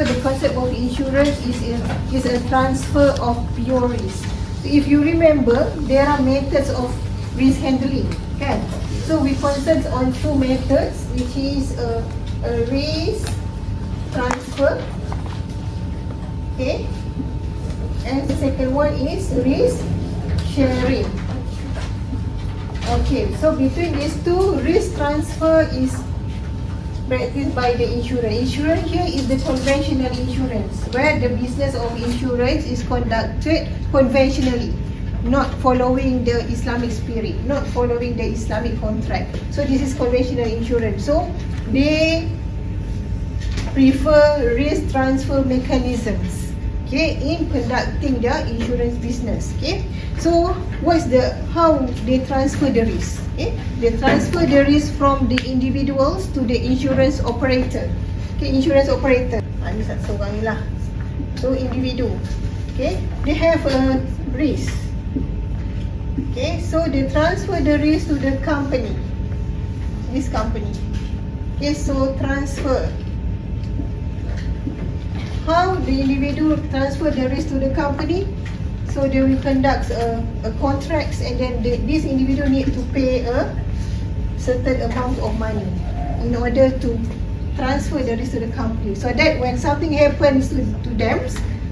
So the concept of insurance is a transfer of pure risk. So if you remember, there are methods of risk handling, kan? So we concentrate on two methods, which is a risk transfer, okay, and the second one is risk sharing. Okay, so between these two, risk transfer is practiced by the insurer. Insurance here is the conventional insurance, where the business of insurance is conducted conventionally, not following the Islamic spirit, not following the Islamic contract. So this is conventional insurance. So they prefer risk transfer mechanisms, okay, in conducting their insurance business. Okay, so how they transfer the risk? Okay, they transfer the risk from the individuals to the insurance operator. Okay, insurance operator. Ini satu orang ni lah. So individu. Okay, they have a risk. Okay, so they transfer the risk to the company. This company. Okay, so transfer. How the individual transfer the risk to the company? So they will conduct a contracts, and then this individual need to pay a certain amount of money in order to transfer the risk to the company. So that when something happens to them,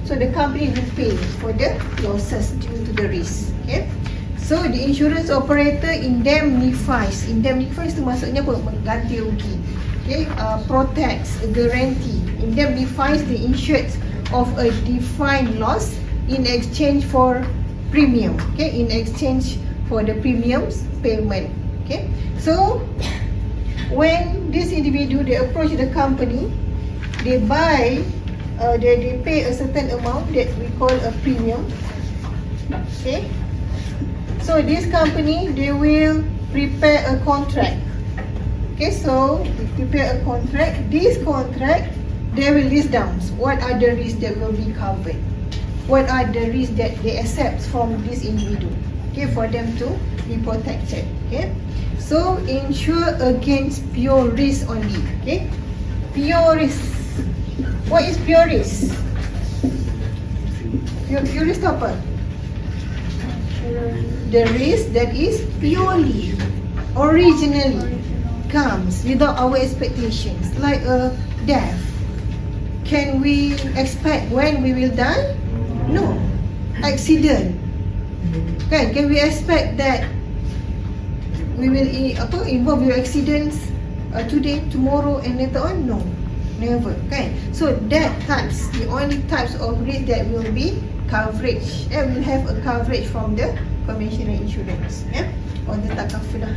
so the company will pay for the losses due to the risk. Okay. So the insurance operator indemnifies. Indemnifies tu maksudnya apa? Mengganti rugi. Okay. Protects, guarantee, indemnifies the insured of a defined loss in exchange for premium. Okay, in exchange for the premiums payment. Okay, so when this individual they approach the company, they buy, they pay a certain amount that we call a premium. Okay, so this company they will prepare a contract. Okay, so we prepare a contract. This contract they will list down what are the risks that will be covered. What are the risks that they accept from this individual, okay, for them to be protected. Okay, so insure against pure risk only. Okay, pure risk. What is pure risk? Pure risk apa? The risk that is purely, originally comes without our expectations, like a death. Can we expect when we will die? No. Accident. Can we expect that we will involve your accidents today, tomorrow, and later on? No, never. So that types, the only types of risk that will be coverage, and will have a coverage from the conventional insurance, or the takafulah.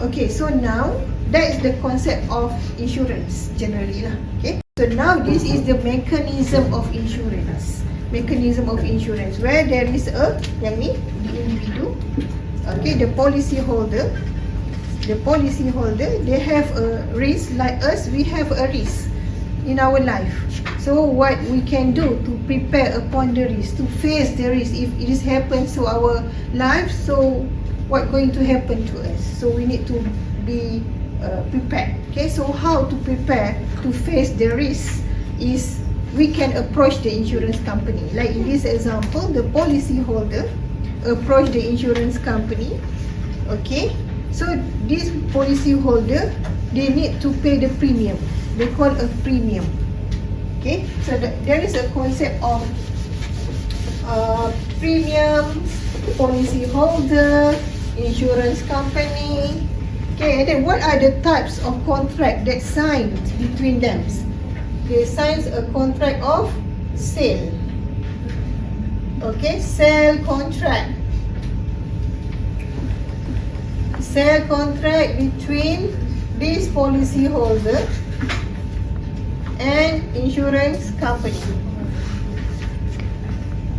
Okay, so now that is the concept of insurance generally lah. Okay, so now this is the mechanism of insurance. Mechanism of insurance, where there is a yang ni, the individu, okay, the policy holder, they have a risk like us. We have a risk in our life. So what we can do to prepare upon the risk, to face the risk if it happens to our life, so what going to happen to us? So we need to be prepared. Okay, so how to prepare to face the risk is we can approach the insurance company. Like in this example, the policy holder approach the insurance company. Okay, so this policy holder, they need to pay the premium. They call a premium. Okay, so there is a concept of premiums, policy holder, insurance company. Okay, and then what are the types of contract that signed between them? They signs a contract of sale. Okay, sale contract. Sale contract between this policy holder and insurance company.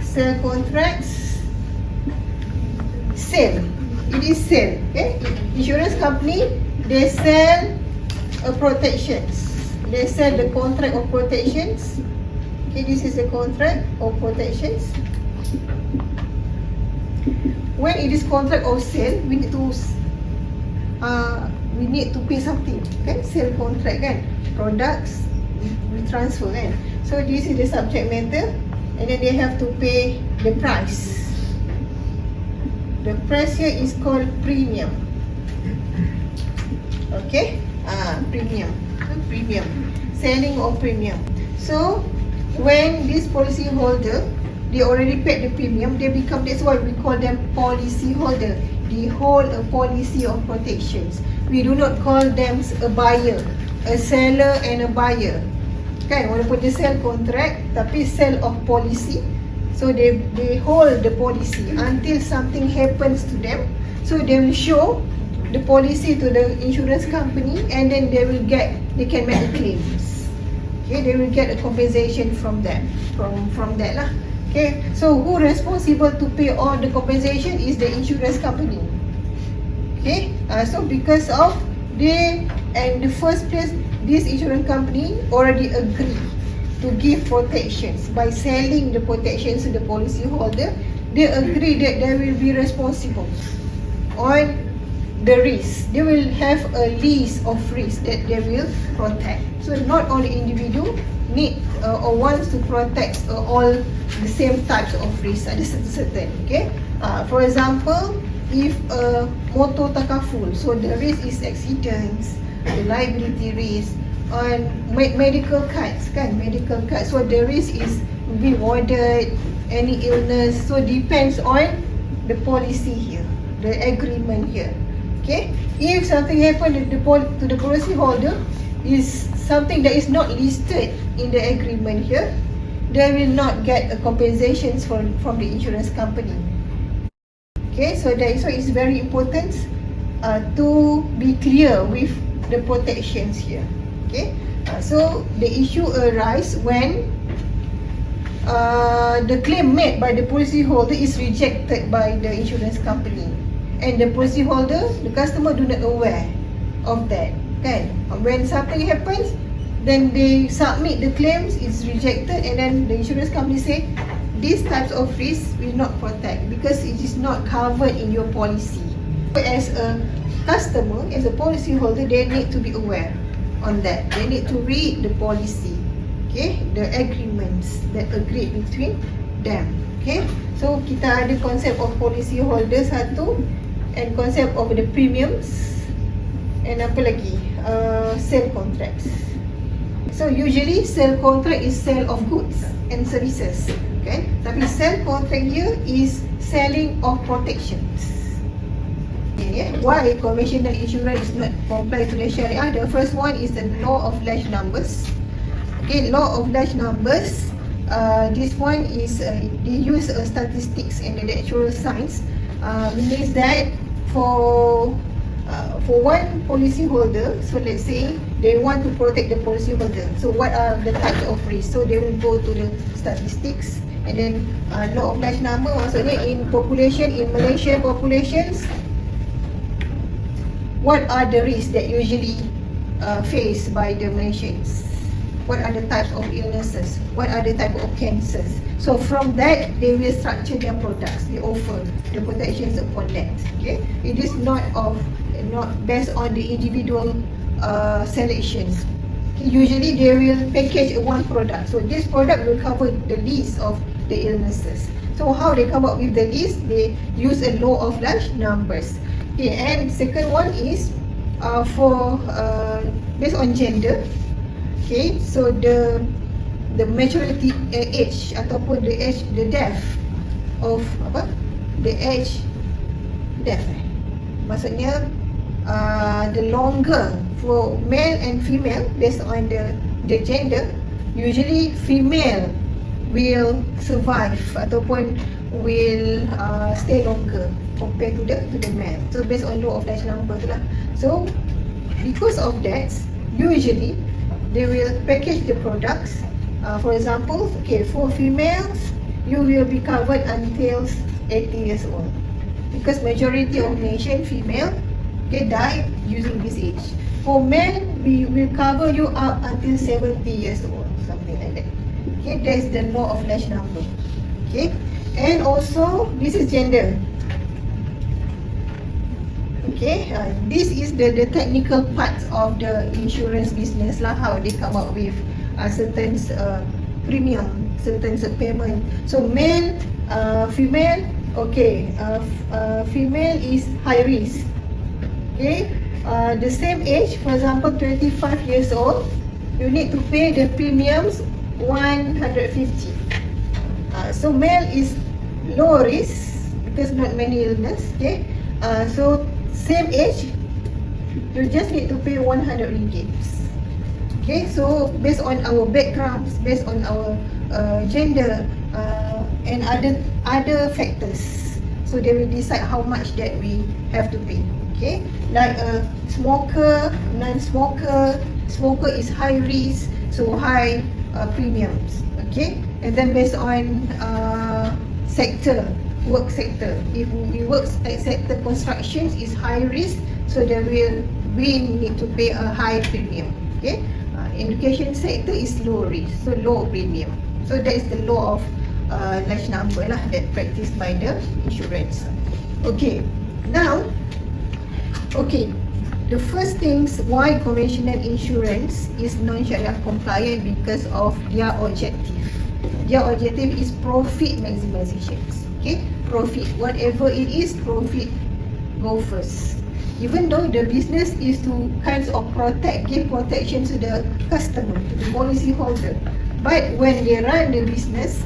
Sale contracts. Sale. It is sale. Okay, insurance company, they sell protections. They sell the contract of protections. Okay, this is the contract of protections. When it is contract of sale, we need to pay something. Kan, sale contract kan, products we transfer kan. So this is the subject matter, and then they have to pay the price. The price here is called premium. Okay, premium. Premium, selling of premium. So when this policy holder, they already paid the premium, they become, that's why we call them policy holder. They hold a policy of protections. We do not call them a buyer, a seller and a buyer. Kan, walaupun dia sell contract, tapi sell of policy. So they hold the policy until something happens to them. So they will show the policy to the insurance company, and then they can make the claims. Okay, they will get a compensation from that, from that lah. Okay, so who responsible to pay all the compensation is the insurance company. Okay, so because of in the first place, this insurance company already agreed to give protections by selling the protections to the policy holder. They agree that they will be responsible on the risk. They will have a list of risks that they will protect. So not only individual need or wants to protect all the same types of risks, ada certain. Okay, for example, if a motor takaful, so the risk is accidents, the liability risk, on medical cards kan, medical cards, so the risk is rewarded, any illness, so depends on the policy here, the agreement here. Okay, if something happen to the policy holder is something that is not listed in the agreement here, they will not get a compensation from the insurance company. Okay, so that is why it's very important to be clear with the protections here. Okay, so the issue arises when the claim made by the policy holder is rejected by the insurance company, and the policy holder, the customer, do not aware of that. Kan? When something happens, then they submit the claims, it's rejected, and then the insurance company say these types of risks will not protect because it is not covered in your policy. As a customer, as a policy holder, they need to be aware on that. They need to read the policy, okay, the agreements that agreed between them. Okay, so kita ada konsep of policy holder satu, and concept of the premiums, and apa lagi, sale contracts. So usually sale contract is sale of goods and services, okay, tapi sale contract here is selling of protections. Okay, why conventional insurance is not comply to the Sharia? The first one is the law of large numbers. Okay, law of large numbers. This one is they use statistics and the actual science. Means that for one policy holder, so let's say they want to protect the policy holder. So what are the types of risks? So they will go to the statistics, and then law of large number, maksudnya in population, in Malaysian populations, what are the risks that usually faced by the Malaysians? What are the types of illnesses? What are the type of cancers? So from that, they will structure their products. They offer the protections upon that. Okay, it is not based on the individual selections. Usually, they will package one product. So this product will cover the list of the illnesses. So how they come up with the list? They use a law of large numbers. Okay, and second one is for based on gender. Okay, so the maturity age ataupun the age, the death of the age death. Maksudnya the longer for male and female based on the gender, usually female will survive ataupun will stay longer compared to the male. So based on law of large number tu lah. So because of that, usually they will package the products. For example, okay, for females, you will be covered until 80 years old, because majority of nation female, they die using this age. For men, we will cover you up until 70 years old, something like that. Okay, that's the law of large number. Okay, and also this is gender. Okay, this is the technical part of the insurance business lah, how they come up with certain premium, certain payment. So male, female, okay, female is high risk. Okay, the same age, for example 25 years old, you need to pay the premiums 150. So male is low risk because not many illness. Okay, so same age, you just need to pay 100 ringgit. Okay, so based on our backgrounds, based on our gender and other factors, so they will decide how much that we have to pay. Okay, like a smoker, non-smoker, smoker is high risk, so high premiums. Okay, and then based on sector, work sector, if we work at sector constructions is high risk, so we need to pay a high premium. Okay, education sector is low risk, so low premium. So that is the law of large number lah that practiced by the insurance. Okay, now, okay, the first things why conventional insurance is non-Sharia compliant because of their objective. Their objective is profit maximization. Okay, profit, whatever it is, profit go first. Even though the business is to kinds of give protection to the customer, to the policy holder. But when they run the business,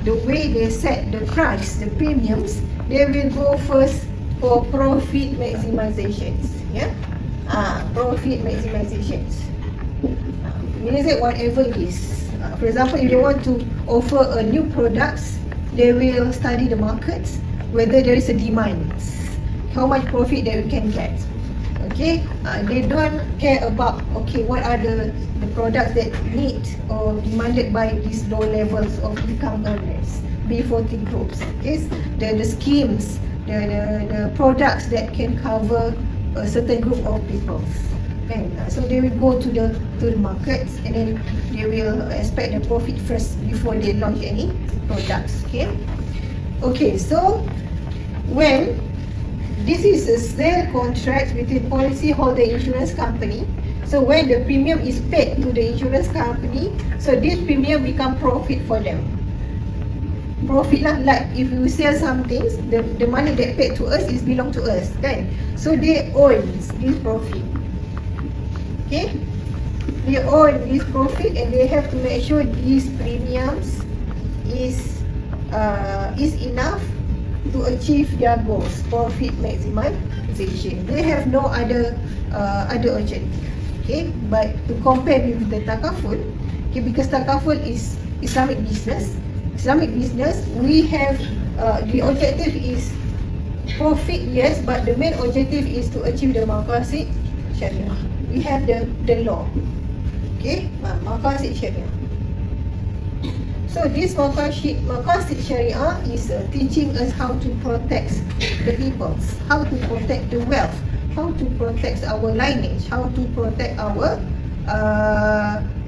the way they set the price, the premiums, they will go first for profit maximizations. Yeah, profit maximizations. Meaning that whatever it is. For example, if they want to offer a new products, they will study the markets, whether there is a demand, how much profit that we can get. Okay, they don't care about what are the products that need or demanded by these low levels of income earners, B40 groups. Okay, the schemes, the products that can cover a certain group of people. Okay, so they will go to the markets and then they will expect the profit first before they launch any products. Okay, so when this is a sale contract between policyholder insurance company. So when the premium is paid to the insurance company, so this premium become profit for them. Profit lah, like if you sell some things, the money that paid to us is belong to us, kan? So they own this profit. Okay, they own this profit and they have to make sure these premiums is enough to achieve their goals, profit maximization. They have no other objective. Okay, but to compare with the takaful, okay, because takaful is Islamic business. We have the objective is profit, yes, but the main objective is to achieve the maqasid syariah. We have the law. Okay, maqasid syariah. So this maqasid syariah is teaching us how to protect the people, how to protect the wealth, how to protect our lineage, how to protect our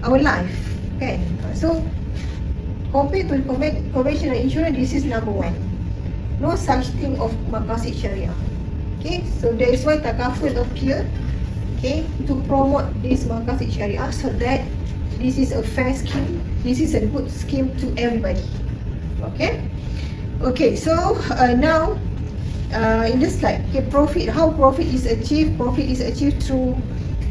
life. Okay, so compared to conventional insurance, this is number one. No such thing of maqasid syariah. Okay, so that is why takaful appear. Okay, to promote this maqasid syariah, so that this is a fair scheme, this is a good scheme to everybody. Okay, so now in this slide, okay, profit, how profit is achieved? Profit is achieved through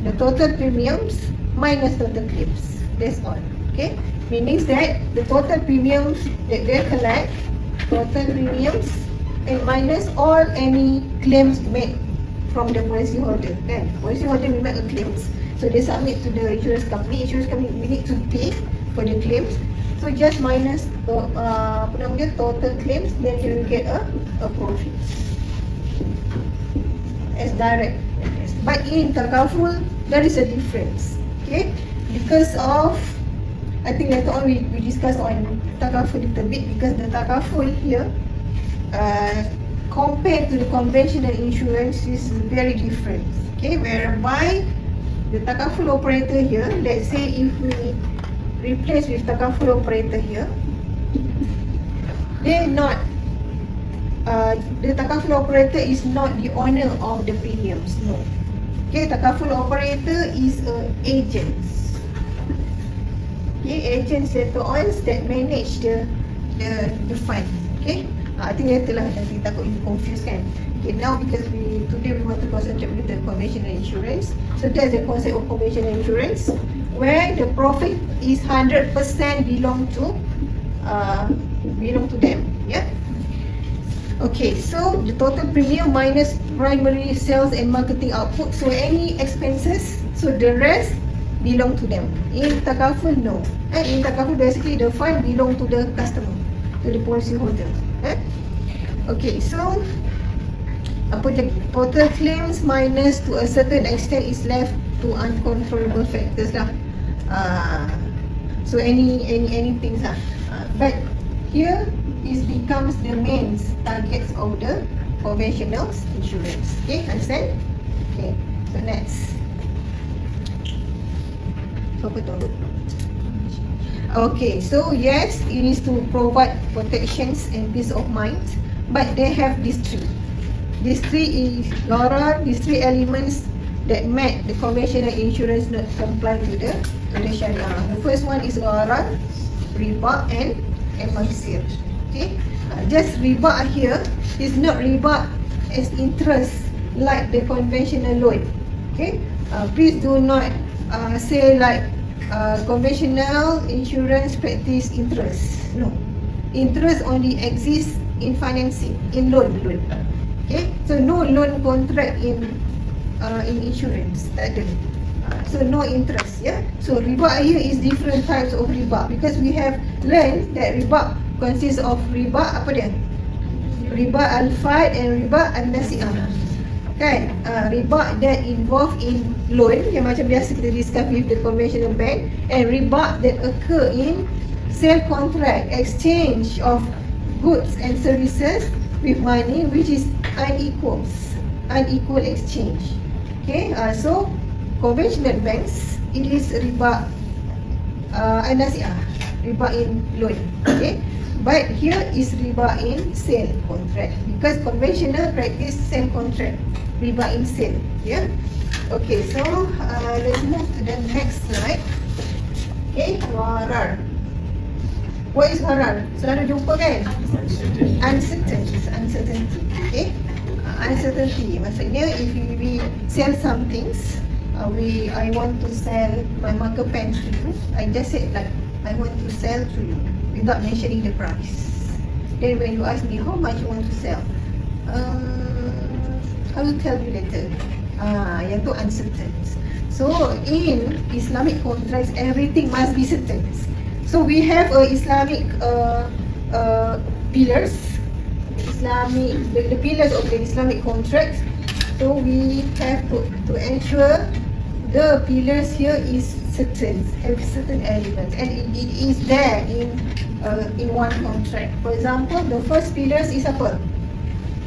the total premiums minus total claims. That's all. Okay, meaning that the total premiums that they collect, total premiums, and minus all any claims made from the policyholder. Kan, policyholder will make a claims. So they submit to the insurance company. Insurance company we need to pay for the claims. So just minus total claims, then you will get a profit as direct. But in takaful, there is a difference. Okay, because of, I think later on we discuss on takaful a little bit, because the takaful here compared to the conventional insurance is very different. Okay, whereby the takaful operator here, let's say if we replace with takaful operator here, they not the takaful operator is not the owner of the premiums. No. Okay, takaful operator is a agent. Okay, agents later on that manage the fund. Okay, I think later lah, nanti takut you confused kan. Okay, now because today we want to concentrate with the conventional insurance. So that's the concept of conventional insurance, where the profit is 100% belong to them. Yeah. Okay, so the total premium minus primary sales and marketing output. So any expenses, so the rest belong to them. In takaful, no. In takaful, basically the fund belong to the customer, to the policy holder. Okay, so apa lagi? Total claims minus to a certain extent is left to uncontrollable factors lah. So anything lah. But here it becomes the main targets of the conventional insurance. Okay, understand? Okay, so next. Apa tu? Okay, so yes, it is to provide protections and peace of mind, but they have these three. These three elements that make the conventional insurance not comply to the Sharia. The first one is gharar, riba and maisir. Okay, just riba here is not riba as interest like the conventional loan. Okay, please do not say like conventional insurance practice interest. No, interest only exists in financing, in loan. Okay, so no loan contract in insurance, tak ada. So no interest, yeah. So riba here is different types of riba, because we have learned that riba consists of riba apa dia? Riba al-faid and riba al-nasi'ah. Kan? Riba that involve in loan, yang macam biasa kita discuss with the conventional bank, and riba that occur in sale contract, exchange of goods and services with money, which is unequal exchange. Okay, so conventional banks, it is riba an-nasi'ah, riba in loan. Okay, but here is riba in sale contract, because conventional practice sale contract, riba in sale. Yeah. Okay, so let's move to the next slide. Okay, gharar. What is gharar? Selalu jumpa kan? Uncertainty. Okay, uncertainty. Maksudnya if we sell some things, I want to sell my marker pen to you. I just said like I want to sell to you without mentioning the price. Then when you ask me how much you want to sell, I will tell you later. Yang tu uncertain. So in Islamic contracts, everything must be certain. So we have Islamic pillars, the pillars of the Islamic contracts. So we have to ensure the pillars here is certain, have certain elements, and it is there in one contract. For example, the first pillars is apa?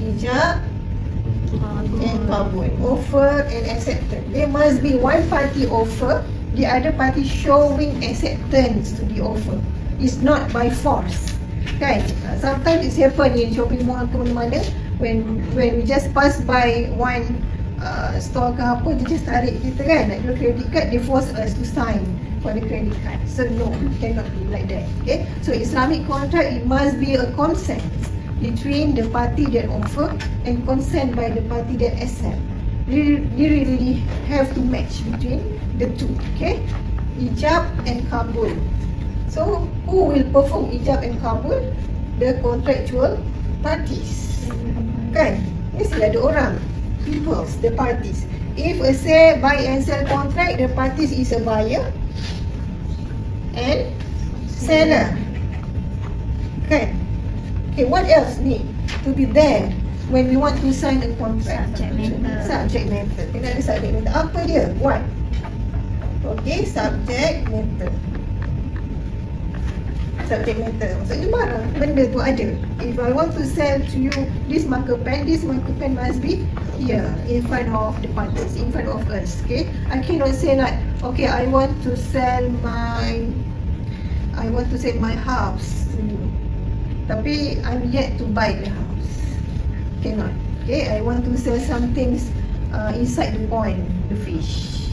Ijab and qabul, offer and acceptance. There must be one party offer, the other party showing acceptance to the offer. It's not by force. Kan? Sometimes it's happen in shopping mall ke mana-mana, when we just pass by one store ke apa, dia just tarik kita kan, nak jual credit card, they force us to sign for the credit card. So no, cannot be like that. Okay, so Islamic contract, it must be a consent between the party that offer and consent by the party that accept. You really have to match between the two. Okay, ijab and qabul. So who will perform ijab and qabul? The contractual parties. Kan? Mesti ada orang, people, the parties. If a say buy and sell contract, the parties is a buyer and seller. Kan? Okay, what else need to be there when we want to sign a contract? Subject matter. Kena ada subject matter. Apa dia? What? Okay, subject matter. Subject matter. Maksudnya barang, benda tu ada. If I want to sell to you this marker pen must be here in front of the parties, in front of us. Okay, I cannot say like, okay, I want to sell my house to you, tapi I'm yet to buy the house. Cannot. Okay, I want to sell some things inside the pond, the fish,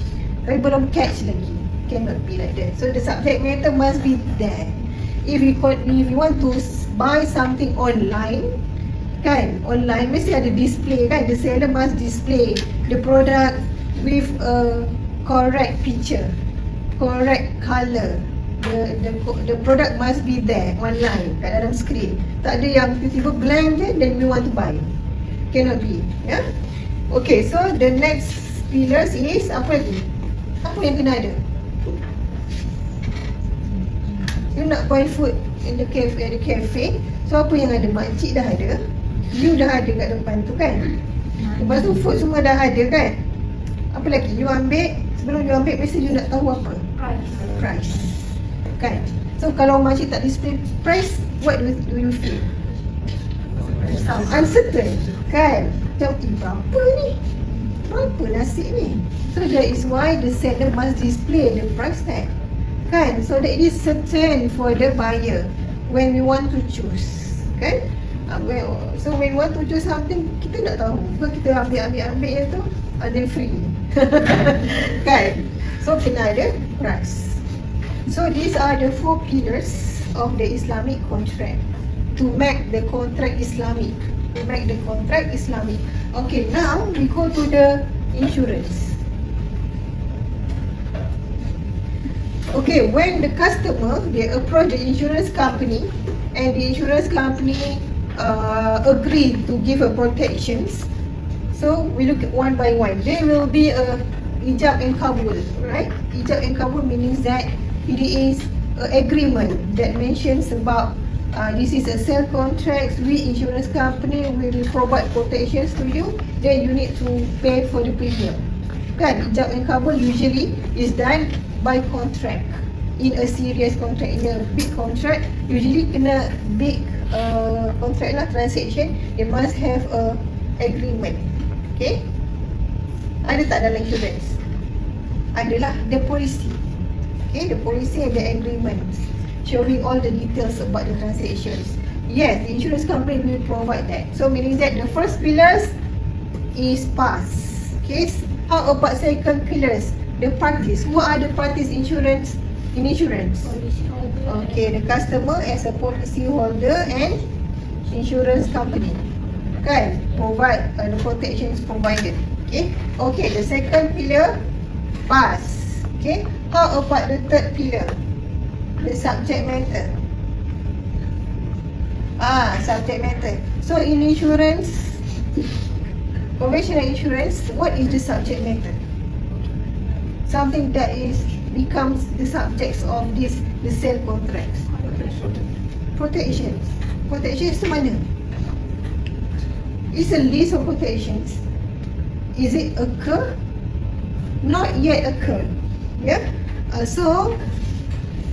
tapi belum catch lagi. Cannot be like that. So the subject matter must be there. If you want to buy something online, kan, online mesti ada display kan. The seller must display the product with a correct picture, correct color. The product must be there online kat dalam screen. Tak ada yang tiba-tiba blank je then we want to buy. Cannot be. Yeah. Okay, so the next pillars is apa lagi? Apa yang kena ada? You nak buy food in the cafe, at the cafe. So apa yang ada? Makcik dah ada, you dah ada kat depan tu kan. Lepas tu food semua dah ada kan. Apa lagi? You ambil, sebelum you ambil mesti you nak tahu apa? Price. Kan? So kalau makcik tak display price, what do you feel? Uncertain. Kan? Macam berapa ni? Berapa nasi ni? So that is why the seller must display the price tag. Kan? So that it is certain for the buyer when we want to choose. Kan? So when we want to choose something, kita nak tahu. Bukan kita ambil yang tu, ada free. Kan? So kena ada price. So these are the 4 pillars of the Islamic contract to make the contract Islamic. Okay, now we go to the insurance. Okay, when the customer, they approach the insurance company and the insurance company agree to give a protections. So we look at one by one. There will be a ijab and kabul, right? Ijab and kabul means that it is an agreement that mentions about this is a sale contract with insurance company, we will provide protections to you, then you need to pay for the premium. Kan, ijab and kabul usually is done by contract. In a serious contract, in a big contract, usually kena big contract lah, transaction, they must have a agreement. Okay? Ada tak dalam insurance? Adalah the policy. Okay, the policy and the agreement showing all the details about the transactions. Yes, the insurance company will provide that. So meaning that the first pillars is pass. Okay, how about second pillars? The parties. Who are the parties in insurance? Okay, the customer as a policy holder and insurance company. Kan? Provide the protection is provided. Okay. Okay, the second pillar pass. Okay. How about the third pillar? The subject matter. Subject matter. So in insurance, conventional insurance, what is the subject matter? Something that becomes the subjects of the sale contracts. Protections. Protections tu mana? It's a list of protections. Is it occur? Not yet occur. Yeah. So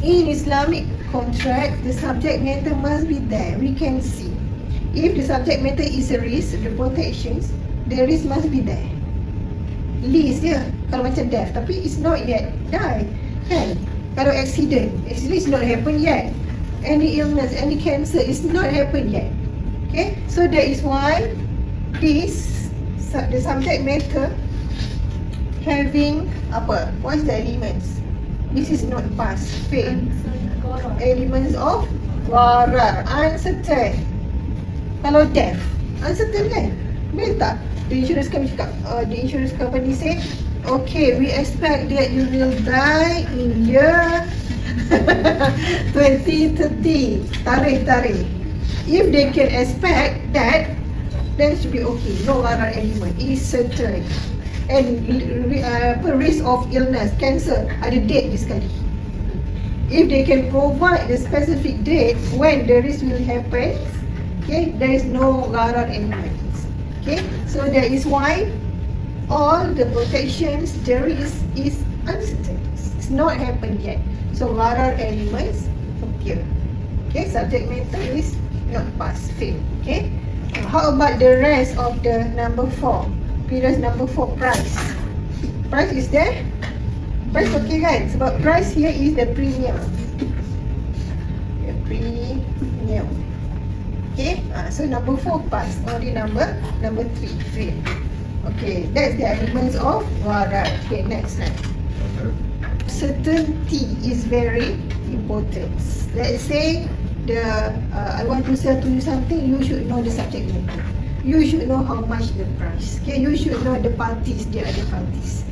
in Islamic contract, the subject matter must be there. We can see. If the subject matter is a risk, the protections, the risk must be there. List dia, kalau macam death, tapi it's not yet die. Kan? Kalau accident is not happen yet. Any illness, any cancer is not happen yet. Okay? So that is why the subject matter having apa? What's the elements? This is not past, fail. Elements of gharar, uncertain. Kalau death, uncertain kan? Betul tak? The insurance company cakap, the insurance company say, okay, we expect that you will die in year 2030. Tarikh. If they can expect that, then it should be okay. No gharar element. It is certain. And risk of illness, cancer, ada date dia sekali. If they can provide the specific date when the risk will happen, okay, there is no gharar element. Okay, so that is why all the protections there is uncertain. It's not happened yet. So gharar elements appear. Okay, subject matter is not pass, fail. Okay, how about the rest of the number 4? Pillars number 4, price. Price is there? Price okay kan? Sebab price here is the premium. The premium. Okay, so number 4 pass. Only number 3 fail. Okay, that's the elements of gharar. Okay, next slide. certainty is very important. Let's say I want to sell to you something, you should know the subject matter. You should know how much the price. Okay, you should know the parties, the other parties.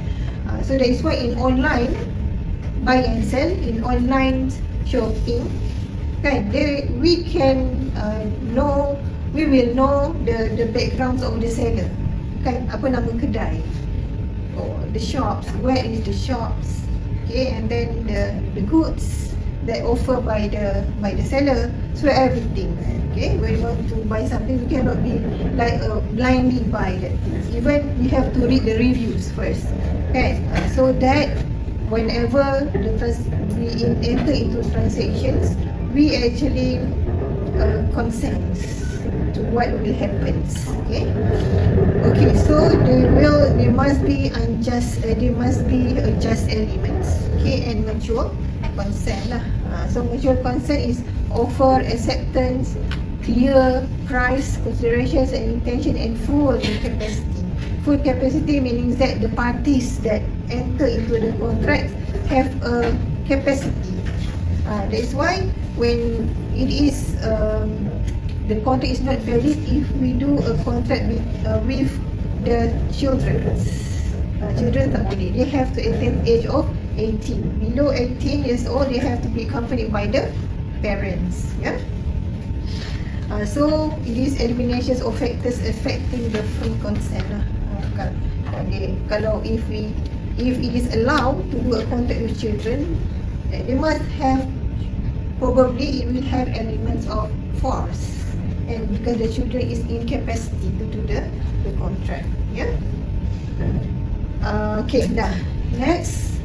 So that is why in online buy and sell, in online shopping, kan, we can know, we will know the backgrounds of the seller, kan, apa nama kedai, or the shops, where is the shops, okay, and then the goods that offer by the seller. So everything, okay, when you want to buy something, you cannot be like blindly buy that things. Even you have to read the reviews first, okay, so that whenever we enter into transactions, we actually consent to what will happen. Okay. Okay. So there must be just elements. Okay, and mutual consent lah. So mutual consent is offer, acceptance, clear price, considerations and intention, and full capacity. Full capacity meaning that the parties that enter into the contract have a capacity. That is why when it is the contract is not valid if we do a contract with the children. Children tak boleh. They have to attain age of 18. Below 18 years old, they have to be accompanied by the parents. Yeah. So it is eliminations of factors affecting the free consent. Kalau if it is allowed to do a contract with children, they must have, probably it will have elements of force, and because the children is incapacity to do the contract. Yeah. Okay, dah. Next.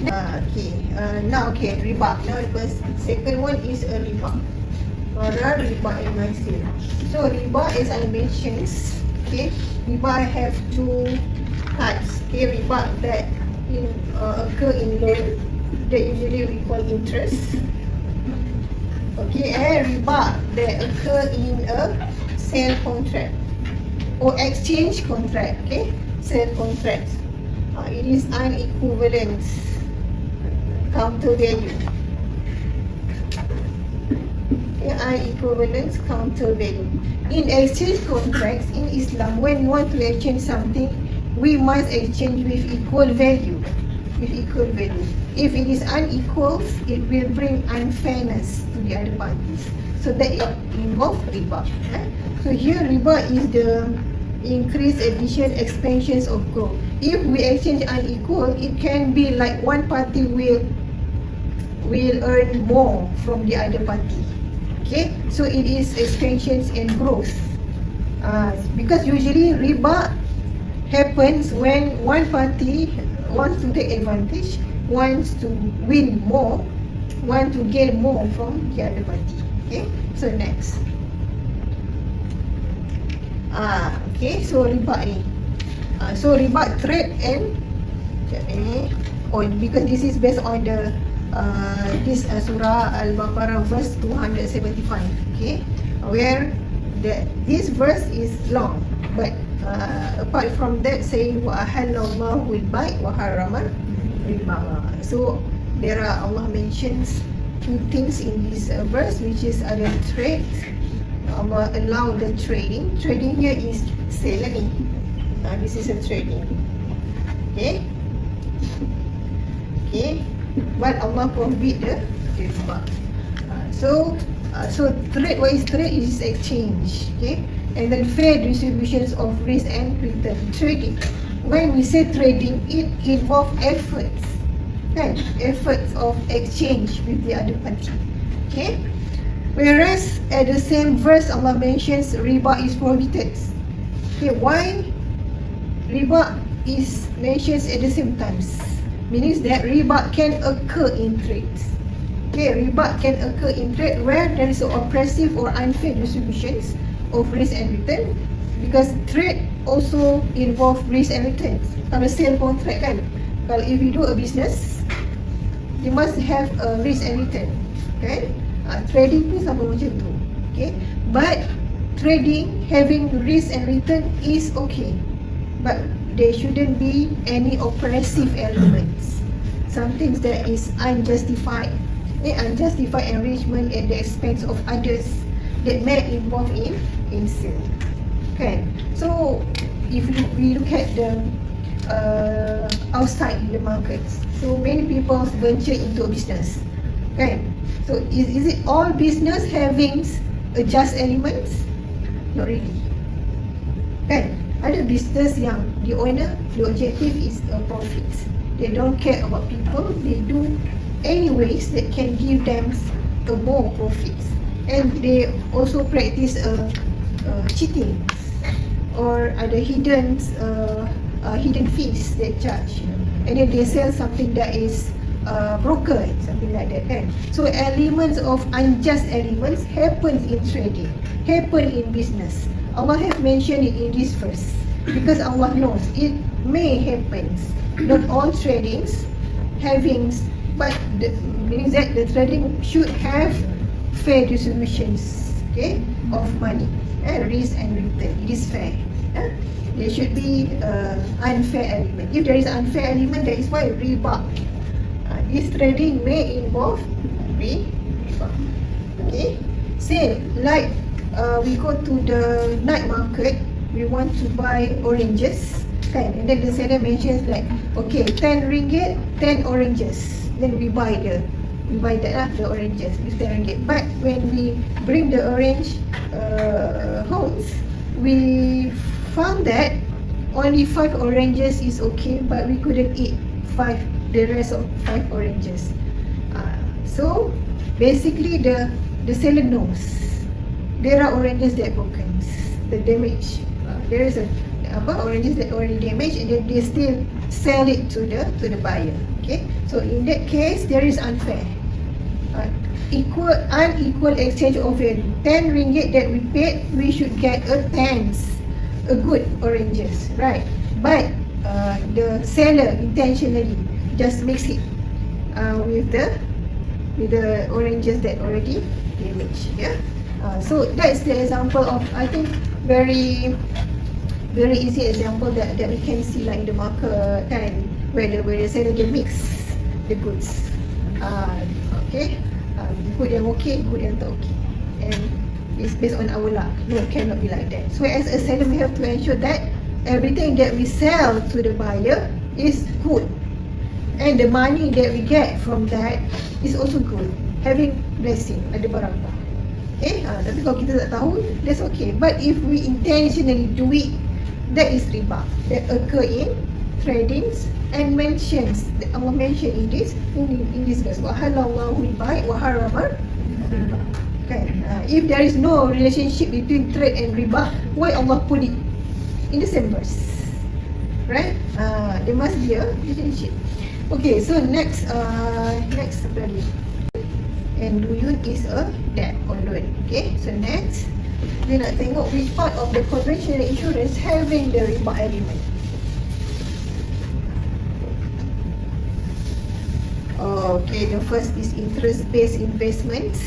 Now riba. Now the second one is a riba. Riba in my sale. So riba, as I mentioned, okay, riba have two types. Okay, riba that occur in loan, that usually we call interest. Okay, and riba that occur in a sale contract or exchange contract. Okay, sale contract. It is unequivalent counter value. Unequivalent counter value. In exchange contracts in Islam, when you want to exchange something, we must exchange with equal value. With equal value. If it is unequal, it will bring unfairness to the other parties. So that involves riba. So here riba is the increase, addition, expansions of growth. If we exchange unequal, it can be like one party will earn more from the other party. Okay, so it is expansions and growth. Because usually riba happens when one party wants to take advantage, wants to win more, wants to gain more from the other party. Okay, so next. Okay, so riba ni. So riba trade and because this is based on the this surah Al-Baqarah verse 275. Okay, where this verse is long, but apart from that, saying wa ahallallahu al-bay' wa harrama riba. So there are, Allah mentions two things in this verse, which is ada trade. Allah allow the trading. Trading here is selling. This is a trading. Okay. Okay. But Allah prohibit the riba. So trade, what is trade? Is exchange. Okay. And then fair distributions of risk and return. Trading. When we say trading, it involves efforts. Okay. Efforts of exchange with the other party. Okay. Whereas at the same verse Allah mentions riba is prohibited. Okay, why riba is mentioned at the same time? Meaning that riba can occur in trades. Okay, riba can occur in trade where there is oppressive or unfair distributions of risk and return, because trade also involve risk and return. Kalau sale contract kan, kalau if you do a business, you must have a risk and return. Okay. Trading pun sama macam tu. Okay, but trading having risk and return is okay, but there shouldn't be any oppressive elements. something that is unjustified, unjustified enrichment at the expense of others that may involve in sale. Okay, so if we look at the outside in the markets, so many people venture into a business. Okay, so is it all business having a just elements? Not really. Okay, ada business yang the owner, the objective is a profit. They don't care about people. They do any ways that can give them a more profits, and they also practice cheating or other hidden fees they charge, and then they sell something that is broken, something like that, kan? So elements of unjust elements happens in trading, happen in business. Allah have mentioned it in this verse because Allah knows it may happen. Not all tradings having, but meaning that the trading should have fair distributions, okay, of money, risk and return. It is fair. There should be unfair element. If there is unfair element, that is why riba. This trading may involve riba. Okay. Say like we go to the night market, we want to buy oranges, kan? And then the seller mentions like, okay, 10 ringgit, 10 oranges. Then we buy that the oranges with 10 ringgit. But when we bring the orange home, we found that only 5 oranges is okay, but we couldn't eat the rest of 5 oranges. So basically the seller knows there are oranges that broken, the damage. There is oranges that already damaged, and then they still sell it to the buyer. Okay, so in that case there is unfair. Unequal exchange of value. 10 ringgit that we paid, we should get a good oranges, right? But the seller intentionally just mix it with the oranges that already damaged. Yeah. So that's the example of, I think, very easy example that we can see like in the market, kan, where the seller can mix the goods. Okay. Good and okay, good and not okay, and it's based on our luck. No, it cannot be like that. So as a seller, we have to ensure that everything that we sell to the buyer is good, and the money that we get from that is also good, having blessing, ada barakah. Okay, tapi kalau kita tak tahu, that's okay. But if we intentionally do it, that is riba that occur in tradings and mentions, Allah mentioned in this verse, wa halallahu riba wa harama riba. Okay, if there is no relationship between trade and riba, why Allah put it in the same verse, right? There must be a relationship. Okay, so next value, and duyun is a debt or loan. Okay, so next kita nak tengok which part of the conventional insurance having the riba element. Okay, the first is interest-based investments.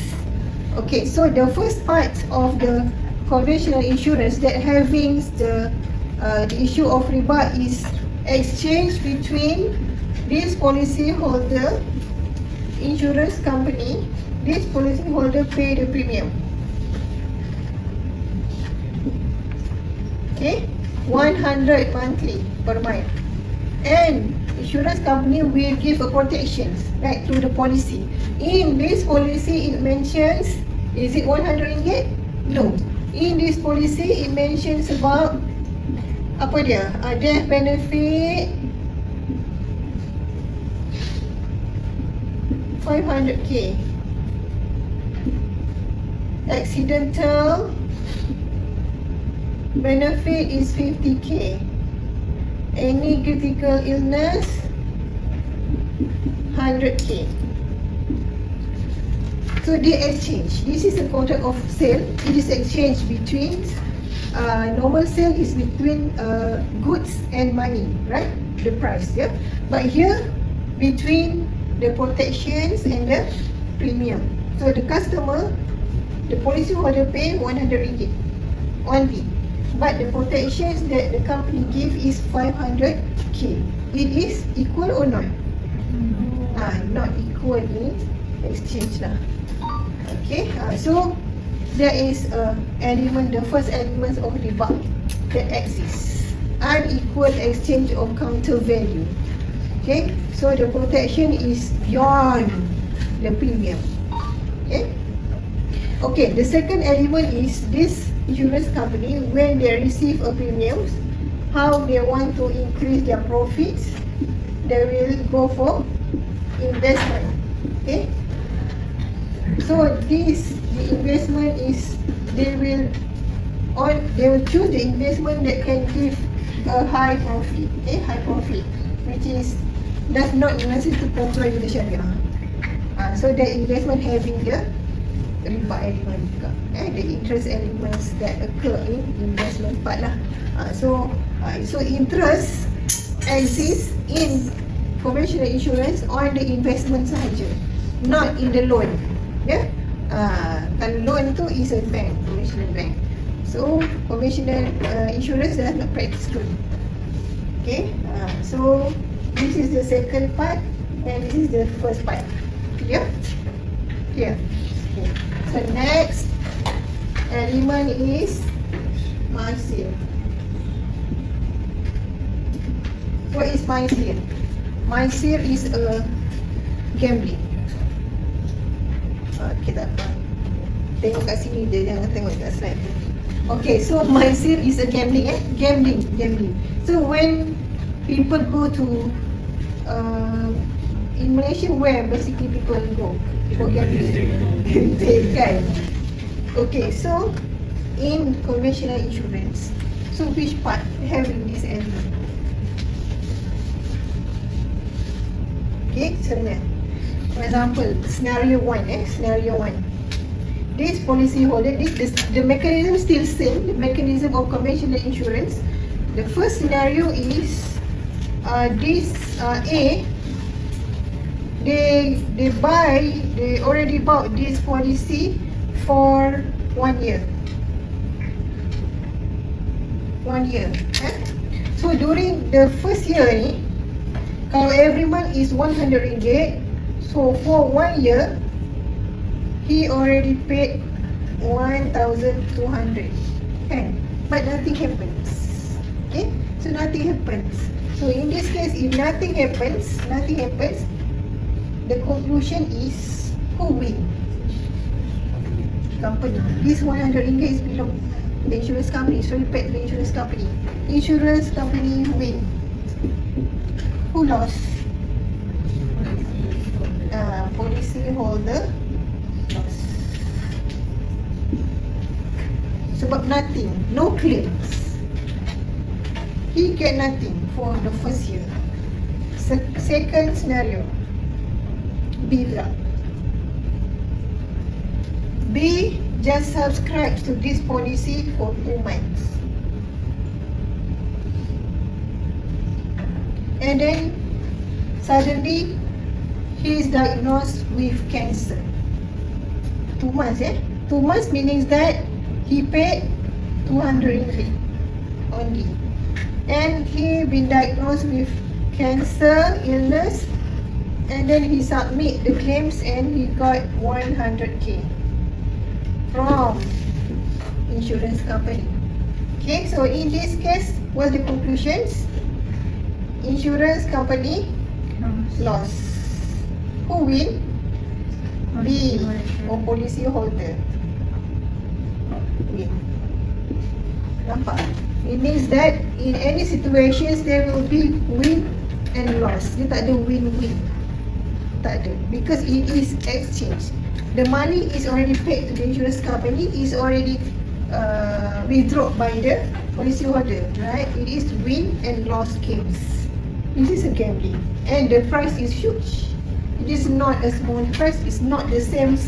Okay, so the first part of the conventional insurance that having the issue of riba is exchange between this policy holder, insurance company. This policy holder pay the premium. Okay, 100 monthly per month, and insurance company will give a protection right through the policy. In this policy, it mentions, is it 100 ringgit? No. In this policy, it mentions about apa dia? Death benefit 500k, accidental benefit is 50k, any critical illness 100k. So they exchange. This is a contract of sale. It is exchange between normal sale is between goods and money, right? The price, yeah. But here between the protections and the premium. So the customer, the policy holder pay 100 ringgit only, but the protections that the company give is 500k. It is equal or not? not equal in exchange lah. Okay, so there is a element, the first element of riba that exists, unequal exchange of counter value. Okay, so the protection is beyond the premium. Okay, the second element is this insurance company, when they receive a premium, how they want to increase their profits, they will go for investment. Okay, so this, the investment is, they will choose the investment that can give a high profit, which is does not necessary to comply with the Sharia. So the investment having the riba element juga, the interest elements that occur in investment part lah. So interest exists in conventional insurance on the investment sahaja, not in the loan. Kalau loan tu is a bank, conventional bank. So conventional insurance does not practice loan. Okay, so this is the second part and this is the first part. Clear? Clear. Okay. So next element is maisir. What is maisir? Maisir is a gambling. Okay, tak apa. Tengok kat sini je, jangan tengok kat slide. Okay, so maisir is a gambling, gambling. So when people go to in Malaysia, where basically people go for gambling, kan? Okay, so in conventional insurance, so which part having this element? Okay, so now, for example, scenario 1, this policy holder, the mechanism still same, the mechanism of conventional insurance. The first scenario is this A, they already bought this policy for 1 year. 1 year. So during the first year ni, kalau every month is 100 ringgit, so for 1 year, he already paid 1,200, kan? But nothing happens. Okay, so nothing happens. So in this case, if nothing happens, the conclusion is who win? Company. This 100 ringgit is belong to the insurance company, so you paid the insurance company. Insurance company win. Who lost? Policy holder lost. Sebab nothing, no claims. He get nothing for the first year. Second scenario, B pula. B just subscribes to this policy for 2 months. And then suddenly he is diagnosed with cancer. 2 months, 2 months means that he paid 200 ringgit only. And he been diagnosed with cancer illness, and then he submit the claims and he got 100k from insurance company. Okay, so in this case, what's the conclusions? Insurance company lost. Who win? B, or policy holder win. Nampak? It means that in any situations there will be win and loss. Dia tak ada win-win. Tak ada. Because it is exchange. The money is already paid to the insurance company, is already withdrawn by the policy holder, right? It is win and loss case. This is a gambling. And the price is huge. It is not a small price, it's not the same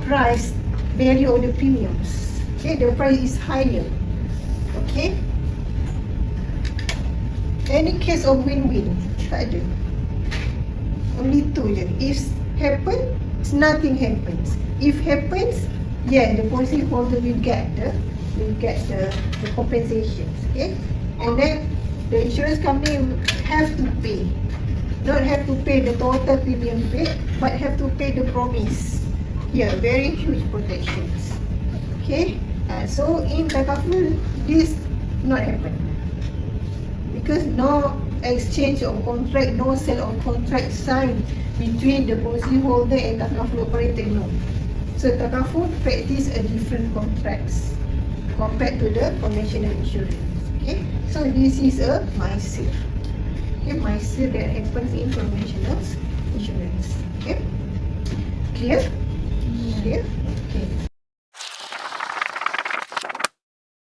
price value of the premiums. Okay, the price is higher. Okay? Any case of win-win, tak ada. Only two je. If happen, nothing happens. If happens, yeah, the policy holder will get the compensations. Okay? And then the insurance company have to pay not have to pay the total premium paid, but have to pay the promise. Here, very huge protections. Okay, so in takaful, this not happen because no exchange of contract, no sale of contract signed between the policyholder and takaful operator. No. So takaful practice a different contracts compared to the conventional insurance. Okay, so this is a MySir. Okay, MySir that happens in conventional insurance. Okay, clear? Clear? Okay.